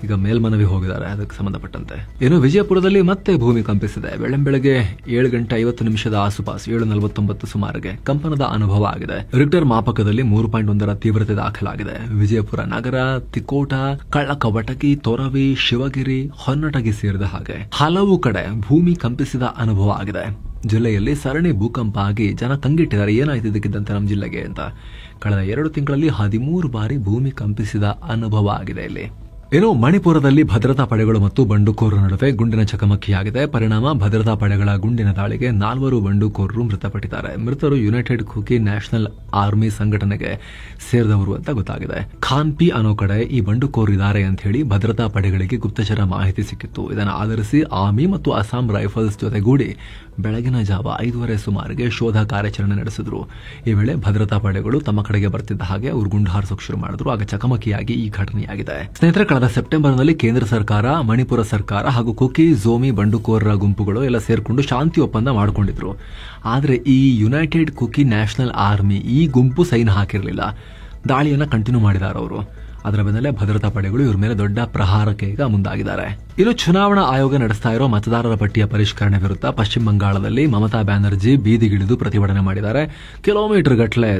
ಈಗ ಮೇಲ್ಮನವಿ ಹೋಗಿದ್ದಾರೆ ಅದಕ್ಕೆ ಸಂಬಂಧಪಟ್ಟಂತೆ. ಏನು ವಿಜಯಪುರದಲ್ಲಿ ಮತ್ತೆ ಭೂಮಿ ಕಂಪಿಸಿದೆ. ಬೆಳಗ್ಗೆ 7:50 ಆಸುಪಾಸು 7:49 ಸುಮಾರಿಗೆ ಕಂಪನದ ಅನುಭವ ಆಗಿದೆ. ರಿಕ್ಟರ್ ಮಾಪಕದಲ್ಲಿ 3.1 ತೀವ್ರತೆ ದಾಖಲಾಗಿದೆ. ವಿಜಯಪುರ ನಗರ, ತಿಕೋಟ, ಕಳ್ಳಕವಟಗಿ, ತೊರವಿ, ಶಿವಗಿರಿ, ಹೊನ್ನಟಗಿ ಸೇರಿದ ಹಾಗೆ ಹಲವು ಕಡೆ ಭೂಮಿ ಕಂಪಿಸಿದ ಅನುಭವ ಆಗಿದೆ. ಜಿಲ್ಲೆಯಲ್ಲಿ ಸರಣಿ ಭೂಕಂಪ ಆಗಿ ಜನ ಕಂಗಿಟ್ಟಿದ್ದಾರೆ. ಏನಾಯ್ತು ಇದಕ್ಕಿದ್ದಂತೆ ನಮ್ಮ ಜಿಲ್ಲೆಗೆ ಅಂತ. ಕಳೆದ 2 ತಿಂಗಳಲ್ಲಿ 13 ಬಾರಿ ಭೂಮಿ ಕಂಪಿಸಿದ ಅನುಭವ ಆಗಿದೆ ಇಲ್ಲಿ. ಏನು ಮಣಿಪುರದಲ್ಲಿ ಭದ್ರತಾ ಪಡೆಗಳು ಮತ್ತು ಬಂಡುಕೋರರ ನಡುವೆ ಗುಂಡಿನ ಚಕಮಕಿಯಾಗಿದೆ. ಪರಿಣಾಮ ಭದ್ರತಾ ಪಡೆಗಳ ಗುಂಡಿನ ದಾಳಿಗೆ 4 ಬಂಡುಕೋರರು ಮೃತಪಟ್ಟಿದ್ದಾರೆ. ಮೃತರು ಯುನೈಟೆಡ್ ಕುಕಿ ನ್ಯಾಷನಲ್ ಆರ್ಮಿ ಸಂಘಟನೆಗೆ ಸೇರಿದವರು ಅಂತ ಗೊತ್ತಾಗಿದೆ. ಖಾನ್ಪಿ ಅನ್ನೋ ಕಡೆ ಈ ಬಂಡುಕೋರರು ಇದ್ದಾರೆ ಅಂತ ಹೇಳಿ ಭದ್ರತಾ ಪಡೆಗಳಿಗೆ ಗುಪ್ತಚರ ಮಾಹಿತಿ ಸಿಕ್ಕಿತ್ತು. ಇದನ್ನು ಆಧರಿಸಿ ಆರ್ಮಿ ಮತ್ತು ಅಸ್ಸಾಂ ರೈಫಲ್ಸ್ ಜೊತೆಗೂಡಿ ಬೆಳಗಿನ ಜಾವ 5:30 ಸುಮಾರಿಗೆ ಶೋಧ ಕಾರ್ಯಾಚರಣೆ ನಡೆಸಿದ್ರು. ಈ ವೇಳೆ ಭದ್ರತಾ ಪಡೆಗಳು ತಮ್ಮ ಕಡೆಗೆ ಬರ್ತಿದ್ದ ಹಾಗೆ ಅವರು ಗುಂಡು ಹಾರಿಸೋಕೆ ಶುರು ಮಾಡಿದ್ರು. ಆಗ ಚಕಮಕಿಯಾಗಿ ಈ ಘಟನೆಯಾಗಿದೆ. ಸ್ನೇಹಿತರೆ, ಕಳೆದ ಸೆಪ್ಟೆಂಬರ್ನಲ್ಲಿ ಕೇಂದ್ರ ಸರ್ಕಾರ, ಮಣಿಪುರ ಸರ್ಕಾರ ಹಾಗೂ ಕುಕಿ ಝೋಮಿ ಬಂಡುಕೋರರ ಗುಂಪುಗಳು ಎಲ್ಲ ಸೇರ್ಕೊಂಡು ಶಾಂತಿ ಒಪ್ಪಂದ ಮಾಡಿಕೊಂಡಿದ್ರು. ಆದರೆ ಈ ಯುನೈಟೆಡ್ ಕುಕಿ ನ್ಯಾಷನಲ್ ಆರ್ಮಿ ಈ ಗುಂಪು ಸೈನ್ ಹಾಕಿರಲಿಲ್ಲ. ದಾಳಿಯನ್ನ ಕಂಟಿನ್ಯೂ ಮಾಡಿದ್ದಾರೆ ಅವರು. ಅದರ ಬೆನ್ನಲ್ಲೇ ಭದ್ರತಾ ಪಡೆಗಳು ಇವ್ರ ಮೇಲೆ ದೊಡ್ಡ ಪ್ರಹಾರಕ್ಕೆ ಈಗ ಮುಂದಾಗಿದ್ದಾರೆ. ಇನ್ನು ಚುನಾವಣಾ ಆಯೋಗ ನಡೆಸ್ತಾ ಇರೋ ಮತದಾರರ ಪಟ್ಟಿಯ ಪರಿಷ್ಕರಣೆ ವಿರುದ್ಧ ಪಶ್ಚಿಮ ಬಂಗಾಳದಲ್ಲಿ ಮಮತಾ ಬ್ಯಾನರ್ಜಿ ಬೀದಿಗಿಳಿದು ಪ್ರತಿಭಟನೆ ಮಾಡಿದ್ದಾರೆ. ಕಿಲೋಮೀಟರ್ ಗಟ್ಟಲೆ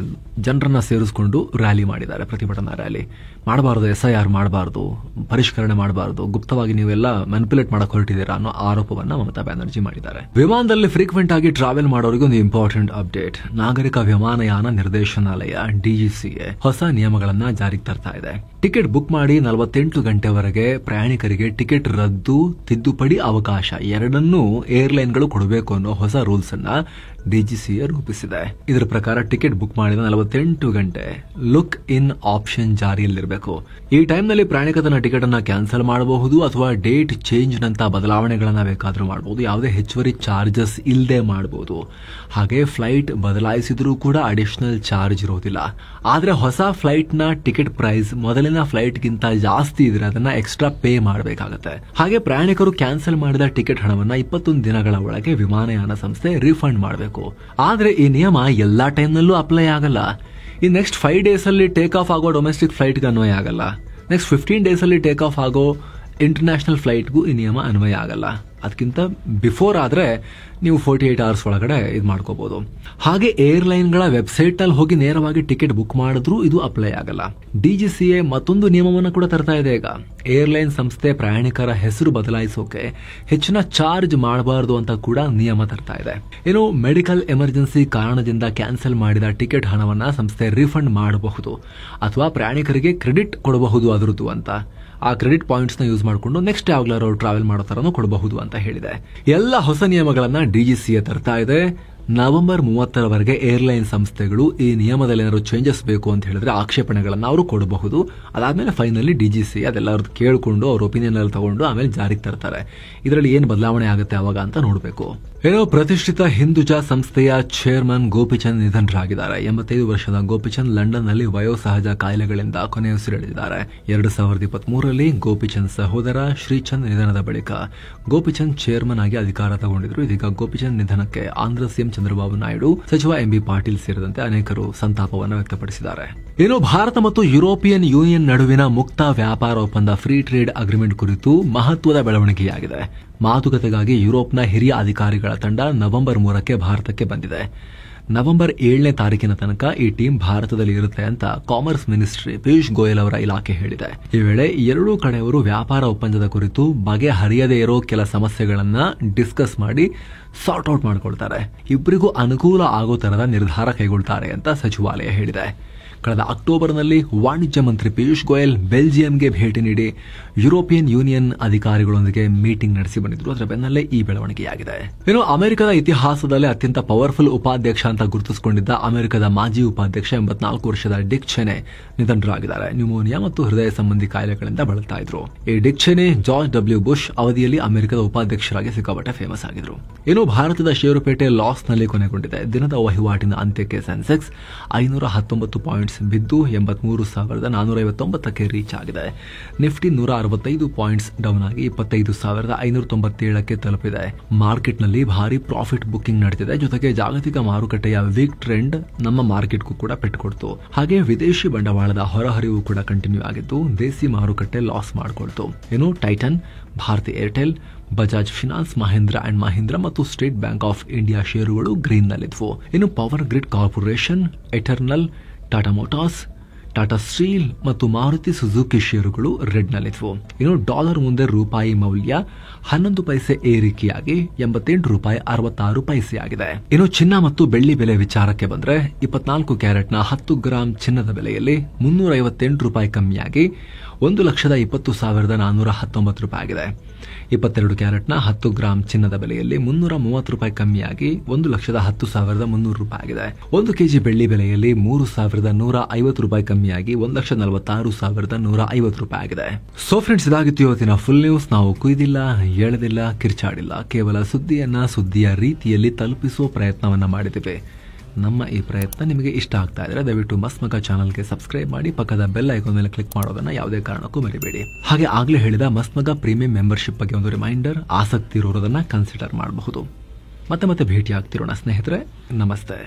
ಜನರನ್ನ ಸೇರಿಸಿಕೊಂಡು ರ್ಯಾಲಿ ಮಾಡಿದ್ದಾರೆ. ಪ್ರತಿಭಟನಾ ರ್ಯಾಲಿ ಮಾಡಬಾರದು, SIR ಮಾಡಬಾರದು, ಪರಿಷ್ಕರಣೆ ಮಾಡಬಾರದು, ಗುಪ್ತವಾಗಿ ನೀವೆಲ್ಲ ಮ್ಯಾನಿಪುಲೇಟ್ ಮಾಡಕ್ ಹೊರಟಿದ್ದೀರಾ ಅನ್ನೋ ಆರೋಪವನ್ನ ಮಮತಾ ಬ್ಯಾನರ್ಜಿ ಮಾಡಿದ್ದಾರೆ. ವಿಮಾನದಲ್ಲಿ ಫ್ರೀಕ್ವೆಂಟ್ ಆಗಿ ಟ್ರಾವೆಲ್ ಮಾಡೋರಿಗೆ ಒಂದು ಇಂಪಾರ್ಟೆಂಟ್ ಅಪ್ಡೇಟ್. ನಾಗರಿಕ ವಿಮಾನಯಾನ ನಿರ್ದೇಶನಾಲಯ DGCA ಹೊಸ ನಿಯಮಗಳನ್ನ ಜಾರಿಗೆ ತರ್ತಾ ಇದೆ. ಟಿಕೆಟ್ ಬುಕ್ ಮಾಡಿ 48 ಗಂಟೆವರೆಗೆ ಪ್ರಯಾಣಿಕರಿಗೆ ಟಿಕೆಟ್ ರದ್ದು, ತಿದ್ದುಪಡಿ ಅವಕಾಶ ಎರಡನ್ನೂ ಏರ್ಲೈನ್ಗಳು ಕೊಡಬೇಕು ಅನ್ನೋ ಹೊಸ ರೂಲ್ಸ್ ಅನ್ನ DGCA ರೂಪಿಸಿದೆ. ಇದರ ಪ್ರಕಾರ ಟಿಕೆಟ್ ಬುಕ್ ಮಾಡಿದ 48 ಗಂಟೆ ಲುಕ್ ಇನ್ ಆಪ್ಷನ್ ಜಾರಿಯಲ್ಲಿರಬೇಕು. ಈ ಟೈಮ್ನಲ್ಲಿ ಪ್ರಯಾಣಿಕ ತನ್ನ ಟಿಕೆಟ್ ಅನ್ನ ಕ್ಯಾನ್ಸಲ್ ಮಾಡಬಹುದು ಅಥವಾ ಡೇಟ್ ಚೇಂಜ್ ನಂತ ಬದಲಾವಣೆಗಳನ್ನ ಬೇಕಾದ್ರೂ ಮಾಡಬಹುದು. ಯಾವುದೇ ಹೆಚ್ಚುವರಿ ಚಾರ್ಜಸ್ ಇಲ್ಲದೆ ಮಾಡಬಹುದು. ಹಾಗೆ ಫ್ಲೈಟ್ ಬದಲಾಯಿಸಿದ್ರೂ ಕೂಡ ಅಡಿಷನಲ್ ಚಾರ್ಜ್ ಇರೋದಿಲ್ಲ. ಆದ್ರೆ ಹೊಸ ಫ್ಲೈಟ್ ನ ಟಿಕೆಟ್ ಪ್ರೈಸ್ ಮೊದಲಿನ ಫ್ಲೈಟ್ ಗಿಂತ ಜಾಸ್ತಿ ಇದ್ರೆ ಅದನ್ನ ಎಕ್ಸ್ಟ್ರಾ ಪೇ ಮಾಡಬೇಕಾಗತ್ತೆ. ಹಾಗೆ ಪ್ರಯಾಣಿಕರು ಕ್ಯಾನ್ಸಲ್ ಮಾಡಿದ ಟಿಕೆಟ್ ಹಣವನ್ನ 21 ದಿನಗಳ ಒಳಗೆ ವಿಮಾನಯಾನ ಸಂಸ್ಥೆ ರೀಫಂಡ್ ಮಾಡಬೇಕು. ಆದ್ರೆ ಈ ನಿಯಮ ಎಲ್ಲಾ ಟೈಮ್ನಲ್ಲೂ ಅಪ್ಲೈ ಆಗಲ್ಲ. ಈ ನೆಕ್ಸ್ಟ್ 5 ಡೇಸ್ ಅಲ್ಲಿ ಟೇಕ್ ಆಫ್ ಆಗೋ ಡೊಮೆಸ್ಟಿಕ್ ಫ್ಲೈಟ್ಗೆ ಅನ್ವಯ ಆಗಲ್ಲ. ನೆಕ್ಸ್ಟ್ 15 ಡೇಸ್ ಅಲ್ಲಿ ಟೇಕ್ ಆಫ್ ಆಗೋ ಇಂಟರ್ನ್ಯಾಷನಲ್ ಫ್ಲೈಟ್ಗೂ ಈ ನಿಯಮ ಅನ್ವಯ ಆಗಲ್ಲ. ಅದಕ್ಕಿಂತ ಬಿಫೋರ್ ಆದ್ರೆ ನೀವು 48 ಅವರ್ಸ್ ಒಳಗಡೆ ಇದು ಮಾಡ್ಕೋಬಹುದು. ಹಾಗೆ ಏರ್ಲೈನ್ಗಳ ವೆಬ್ಸೈಟ್ ನಲ್ಲಿ ಹೋಗಿ ನೇರವಾಗಿ ಟಿಕೆಟ್ ಬುಕ್ ಮಾಡಿದ್ರೂ ಇದು ಅಪ್ಲೈ ಆಗಲ್ಲ. DGCA ಮತ್ತೊಂದು ನಿಯಮವನ್ನು ಕೂಡ ತರ್ತಾ ಇದೆ. ಈಗ ಏರ್ಲೈನ್ ಸಂಸ್ಥೆ ಪ್ರಯಾಣಿಕರ ಹೆಸರು ಬದಲಾಯಿಸೋಕೆ ಹೆಚ್ಚಿನ ಚಾರ್ಜ್ ಮಾಡಬಾರದು ಅಂತ ಕೂಡ ನಿಯಮ ತರ್ತಾ ಇದೆ. ಏನು ಮೆಡಿಕಲ್ ಎಮರ್ಜೆನ್ಸಿ ಕಾರಣದಿಂದ ಕ್ಯಾನ್ಸಲ್ ಮಾಡಿದ ಟಿಕೆಟ್ ಹಣವನ್ನ ಸಂಸ್ಥೆ ರಿಫಂಡ್ ಮಾಡಬಹುದು ಅಥವಾ ಪ್ರಯಾಣಿಕರಿಗೆ ಕ್ರೆಡಿಟ್ ಕೊಡಬಹುದು ಅದರದ್ದು ಅಂತ. ಆ ಕ್ರೆಡಿಟ್ ಪಾಯಿಂಟ್ಸ್ ನ ಯೂಸ್ ಮಾಡಿಕೊಂಡು ನೆಕ್ಸ್ಟ್ ಯಾವಾಗಲಾರು ಟ್ರಾವೆಲ್ ಮಾಡೋ ತರನು ಕೊಡಬಹುದು ಅಂತ ಹೇಳಿದೆ. ಎಲ್ಲ ಹೊಸ ನಿಯಮಗಳನ್ನ DGCA ತರ್ತಾ ಇದೆ. ನವೆಂಬರ್ 30ರವರೆಗೆ ಏರ್ಲೈನ್ ಸಂಸ್ಥೆಗಳು ಈ ನಿಯಮದಲ್ಲಿ ಏನಾದ್ರು ಚೇಂಜಸ್ ಬೇಕು ಅಂತ ಹೇಳಿದ್ರೆ ಆಕ್ಷೇಪಣೆಗಳನ್ನ ಅವರು ಕೊಡಬಹುದು. ಅದಾದ್ಮೇಲೆ ಫೈನಲಿ DGCA ಅದೆಲ್ಲರದ್ದು ಕೇಳಿಕೊಂಡು ಅವ್ರ ಒಪಿನಿಯನ್ ಅಲ್ಲಿ ತಗೊಂಡು ಆಮೇಲೆ ಜಾರಿಗೆ ತರ್ತಾರೆ. ಇದರಲ್ಲಿ ಏನು ಬದಲಾವಣೆ ಆಗುತ್ತೆ ಅವಾಗ ಅಂತ ನೋಡಬೇಕು. ಏನೋ ಪ್ರತಿಷ್ಠಿತ ಹಿಂದೂಜಾ ಸಂಸ್ಥೆಯ ಚೇರ್ಮನ್ ಗೋಪಿಚಂದ್ ನಿಧನರಾಗಿದ್ದಾರೆ. 85 ವರ್ಷದ ಗೋಪಿಚಂದ್ ಲಂಡನ್ ನಲ್ಲಿ ವಯೋಸಹಜ ಕಾಯಿಲೆಗಳಿಂದ ಕೊನೆಯುಸಿರೆಳೆದಿದ್ದಾರೆ. 2023ರಲ್ಲಿ ಗೋಪಿಚಂದ್ ಸಹೋದರ ಶ್ರೀಚಂದ್ ನಿಧನದ ಬಳಿಕ ಗೋಪಿಚಂದ್ ಚೇರ್ಮನ್ ಆಗಿ ಅಧಿಕಾರ ತಗೊಂಡಿದ್ರು. ಇದೀಗ ಗೋಪಿಚಂದ್ ನಿಧನಕ್ಕೆ ಆಂಧ್ರ ಸಿಎಂ ಚಂದ್ರಬಾಬು ನಾಯ್ಡು, ಸಚಿವ MB ಪಾಟೀಲ್ ಸೇರಿದಂತೆ ಅನೇಕರು ಸಂತಾಪವನ್ನು ವ್ಯಕ್ತಪಡಿಸಿದ್ದಾರೆ. ಏನು ಭಾರತ ಮತ್ತು ಯುರೋಪಿಯನ್ ಯೂನಿಯನ್ ನಡುವಿನ ಮುಕ್ತ ವ್ಯಾಪಾರ ಒಪ್ಪಂದ ಫ್ರೀ ಟ್ರೇಡ್ ಅಗ್ರಿಮೆಂಟ್ ಕುರಿತು ಮಹತ್ವದ ಬೆಳವಣಿಗೆಯಾಗಿದೆ. ಮಾತುಕತೆಗಾಗಿ ಯುರೋಪ್ನ ಹಿರಿಯ ಅಧಿಕಾರಿಗಳ ತಂಡ ನವೆಂಬರ್ 3ಕ್ಕೆ ಭಾರತಕ್ಕೆ ಬಂದಿದೆ. ನವೆಂಬರ್ 7ನೇ ತಾರೀಕಿನ ತನಕ ಈ ಟೀಮ್ ಭಾರತದಲ್ಲಿ ಇರುತ್ತೆ ಅಂತ ಕಾಮರ್ಸ್ ಮಿನಿಸ್ಟ್ರಿ ಪಿಯೂಷ್ ಗೋಯಲ್ ಅವರ ಇಲಾಖೆ ಹೇಳಿದೆ. ಈ ವೇಳೆ ಎರಡೂ ಕಡೆಯವರು ವ್ಯಾಪಾರ ಒಪ್ಪಂದದ ಕುರಿತು ಬಗೆಹರಿಯದೇ ಇರೋ ಕೆಲ ಸಮಸ್ಯೆಗಳನ್ನ ಡಿಸ್ಕಸ್ ಮಾಡಿ ಸಾರ್ಟ್ ಔಟ್ ಮಾಡ್ಕೊಳ್ತಾರೆ. ಇಬ್ಬರಿಗೂ ಅನುಕೂಲ ಆಗೋ ತರದ ನಿರ್ಧಾರ ಕೈಗೊಳ್ತಾರೆ ಅಂತ ಸಚಿವಾಲಯ ಹೇಳಿದೆ. ಕಳೆದ ಅಕ್ಟೋಬರ್ನಲ್ಲಿ ವಾಣಿಜ್ಯ ಮಂತ್ರಿ ಪಿಯೂಷ್ ಗೋಯಲ್ ಬೆಲ್ಜಿಯಂಗೆ ಭೇಟಿ ನೀಡಿ ಯುರೋಪಿಯನ್ ಯೂನಿಯನ್ ಅಧಿಕಾರಿಗಳೊಂದಿಗೆ ಮೀಟಿಂಗ್ ನಡೆಸಿ ಬಂದಿದ್ರು. ಅದರ ಬೆನ್ನಲ್ಲೇ ಈ ಬೆಳವಣಿಗೆಯಾಗಿದೆ. ಇನ್ನು ಅಮೆರಿಕದ ಇತಿಹಾಸದಲ್ಲೇ ಅತ್ಯಂತ ಪವರ್ಫುಲ್ ಉಪಾಧ್ಯಕ್ಷ ಅಂತ ಗುರುತಿಸಿಕೊಂಡಿದ್ದ ಅಮೆರಿಕದ ಮಾಜಿ ಉಪಾಧ್ಯಕ್ಷ 84 ವರ್ಷದ ಡಿಕ್ ಚೆನೆ ನಿಧನರಾಗಿದ್ದಾರೆ. ನ್ಯೂಮೋನಿಯಾ ಮತ್ತು ಹೃದಯ ಸಂಬಂಧಿ ಕಾಯಿಲೆಗಳಿಂದ ಬಳಲ್ತಾ ಇದ್ರು. ಈ ಡಿಕ್ ಚೆನೆ ಜಾರ್ಜ್ W. ಬುಷ್ ಅವಧಿಯಲ್ಲಿ ಅಮೆರಿಕದ ಉಪಾಧ್ಯಕ್ಷರಾಗಿ ಸಿಕ್ಕಾಪಟ್ಟೆ ಫೇಮಸ್ ಆಗಿದ್ರು. ಇನ್ನು ಭಾರತದ ಷೇರುಪೇಟೆ ಲಾಸ್ ನಲ್ಲಿ ಕೊನೆಗೊಂಡಿದೆ. ದಿನದ ವಹಿವಾಟಿನ ಅಂತ್ಯಕ್ಕೆ ಸೆನ್ಸೆಕ್ಸ್ 519 ಪಾಯಿಂಟ್ಸ್ ಬಿದ್ದು 83,459ಕ್ಕೆ ರೀಚ್ ಆಗಿದೆ. ನಿಫ್ಟಿ 165 ಪಾಯಿಂಟ್ಸ್ ಡೌನ್ ಆಗಿ 25,597ಕ್ಕೆ ತಲುಪಿದೆ. ಮಾರ್ಕೆಟ್ನಲ್ಲಿ ಭಾರಿ ಪ್ರಾಫಿಟ್ ಬುಕಿಂಗ್ ನಡೆದಿದೆ. ಜೊತೆಗೆ ಜಾಗತಿಕ ಮಾರುಕಟ್ಟೆಯ ವೀಕ್ ಟ್ರೆಂಡ್ ನಮ್ಮ ಮಾರ್ಕೆಟ್ಗೂ ಕೂಡ ಪೆಟ್ಟುಕೊಡ್ತು. ಹಾಗೆ ವಿದೇಶಿ ಬಂಡವಾಳದ ಹೊರಹರಿವು ಕೂಡ ಕಂಟಿನ್ಯೂ ಆಗಿದ್ದು ದೇಸಿ ಮಾರುಕಟ್ಟೆ ಲಾಸ್ ಮಾಡಿಕೊಳ್ತು. ಇನ್ನು Titan, Bharti Airtel, Bajaj finance, Mahindra and Mahindra ಮತ್ತು ಸ್ಟೇಟ್ ಬ್ಯಾಂಕ್ ಆಫ್ ಇಂಡಿಯಾ ಷೇರುಗಳು ಗ್ರೀನ್ ನಲ್ಲಿದ್ವು. ಇನ್ನು power grid corporation, Eternal, Tata motors, Tata steel ಮತ್ತು ಮಾರುತಿ ಸುಜುಕಿ ಷೇರುಗಳು ರೆಡ್ ನಲ್ಲಿದ್ವು. ಇನ್ನು ಡಾಲರ್ ಮುಂದೆ ರೂಪಾಯಿ ಮೌಲ್ಯ 11 ಪೈಸೆ ಏರಿಕೆಯಾಗಿ 88 ರೂಪಾಯಿ 66 ಪೈಸೆ ಆಗಿದೆ. ಇನ್ನು ಚಿನ್ನ ಮತ್ತು ಬೆಳ್ಳಿ ಬೆಲೆ ವಿಚಾರಕ್ಕೆ ಬಂದ್ರೆ 24 ಕ್ಯಾರೆಟ್ನ 10 ಗ್ರಾಂ ಚಿನ್ನದ ಬೆಲೆಯಲ್ಲಿ 358 ರೂಪಾಯಿ ಕಮ್ಮಿಯಾಗಿ 1,20,419 ರೂಪಾಯಿ ಆಗಿದೆ. 22 ಕ್ಯಾರೆಟ್ನ 10 ಗ್ರಾಂ ಚಿನ್ನದ ಬೆಲೆಯಲ್ಲಿ 330 ರೂಪಾಯಿ ಕಮ್ಮಿಯಾಗಿ 1,10,300 ರೂಪಾಯಿ ಆಗಿದೆ. 1 ಕೆಜಿ ಬೆಳ್ಳಿ ಬೆಲೆಯಲ್ಲಿ 3,150 ರೂಪಾಯಿ ಕಮ್ಮಿಯಾಗಿ 1,46,150 ರೂಪಾಯಿ ಆಗಿದೆ. ಸೊ ಫ್ರೆಂಡ್ಸ್, ಇದಾಗಿತ್ತು ಇವತ್ತಿನ ಫುಲ್ ನ್ಯೂಸ್. ನಾವು ಕುಯ್ದಿಲ್ಲ, ಎಳೆದಿಲ್ಲ, ಕಿರ್ಚಾಡಿಲ್ಲ, ಕೇವಲ ಸುದ್ದಿಯ ರೀತಿಯಲ್ಲಿ ತಲುಪಿಸುವ ಪ್ರಯತ್ನವನ್ನ ಮಾಡಿದ್ದೇವೆ. ನಮ್ಮ ಈ ಪ್ರಯತ್ನ ನಿಮಗೆ ಇಷ್ಟ ಆಗ್ತಾ ಇದ್ರೆ ದಯವಿಟ್ಟು ಮಸ್ತ್ ಮಗ ಚಾನಲ್ಗೆ ಸಬ್ಸ್ಕ್ರೈಬ್ ಮಾಡಿ, ಪಕ್ಕದ ಬೆಲ್ ಐಕಾನ್ ಮೇಲೆ ಕ್ಲಿಕ್ ಮಾಡೋದನ್ನ ಯಾವುದೇ ಕಾರಣಕ್ಕೂ ಮರಿಬೇಡಿ. ಹಾಗೆ ಆಗ್ಲೇ ಹೇಳಿದ ಮಸ್ತ್ ಮಗ ಪ್ರೀಮಿಯಂ ಮೆಂಬರ್ಶಿಪ್ ಬಗ್ಗೆ ಒಂದು ರಿಮೈಂಡರ್, ಆಸಕ್ತಿ ಇರೋದನ್ನ ಕನ್ಸಿಡರ್ ಮಾಡಬಹುದು. ಮತ್ತೆ ಭೇಟಿ ಆಗ್ತಿರೋಣ ಸ್ನೇಹಿತರೆ. ನಮಸ್ತೆ.